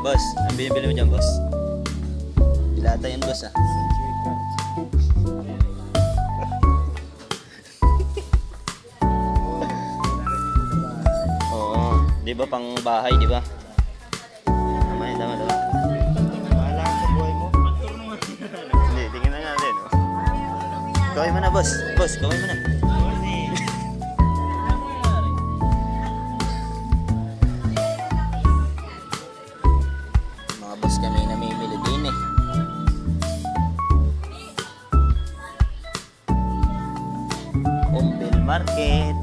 Boss, ang binibili mo dyan, boss? Dilata yan, boss, ah. Oo, di ba pang bahay, di ba? Tama yun, tama. Wala ka sa buhay mo. Hindi, tingnan na natin, oh. Kaway mo na, boss. Boss, kaway mo na. Mga boss kami namimili din eh. Umbil Market.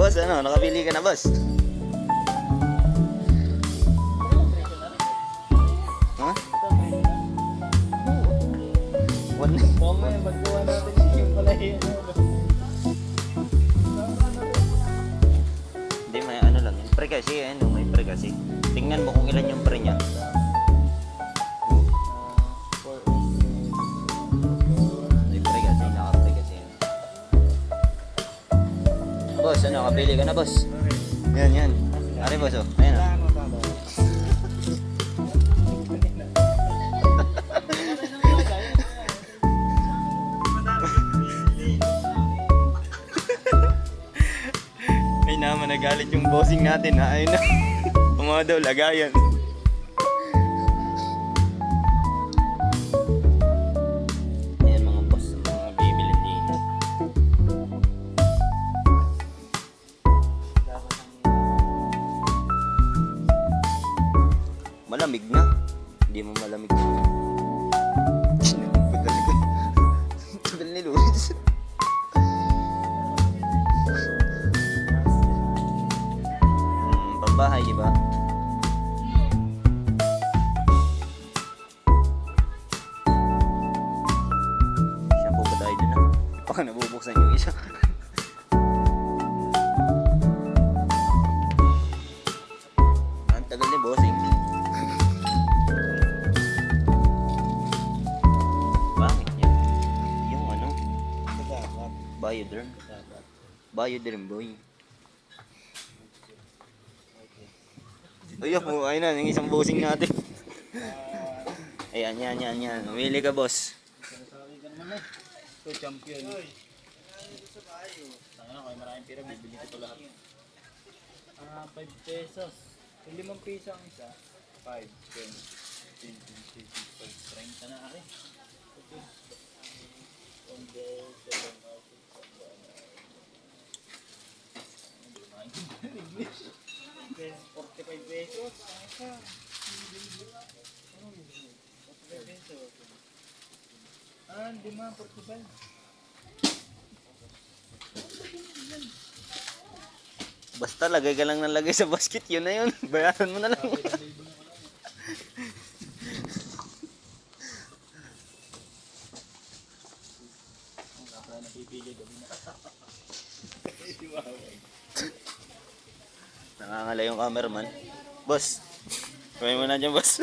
Boss, ano? Nakabili ka na, boss? Ha? One. Mamaya, maggawa natin yung pala yun. Hindi, may ano lang. Yung pre kasi, ano, may pre kasi. Tingnan mo kung ilan yung pre niya. May pre kasi, naka-pre kasi. Boss, ano, kabili ka na, boss? Yan. Ari, boss, oh. Ayan, oh. Ay naman, nagalit yung bossing natin, ha? Ayun na. Mga daw, lagayan. Ayan mga boss, mga bibili dito. Malamig na. Hindi mo malamig na. Tagal ni Luis. Pambahay, di ba? Shampoo ba tayo dun, ah? Baka nabubuksan yung isa. Ang tagal ni bossing. Bakit yan? Yung ano? Bioderm. Bioderm, boy. Ayun po, ayun na, yung isang bossing natin. Ayan, yan. Umili ka, boss. Sinasabi ka naman eh. Ito, champion. Sana kayo maraming pira, bibili ko ito lahat. 5 pesos. Yung 5 piso ang isa. 5, 10, 15, 20, 30 na ari. Okay. 45 pesos. Hindi ma, 45. Basta lagay ka lang ng lagay sa basket, yun na yun. Bayaran mo na lang. Nakangala yung cameraman. Boss, kaway mo na dyan, boss.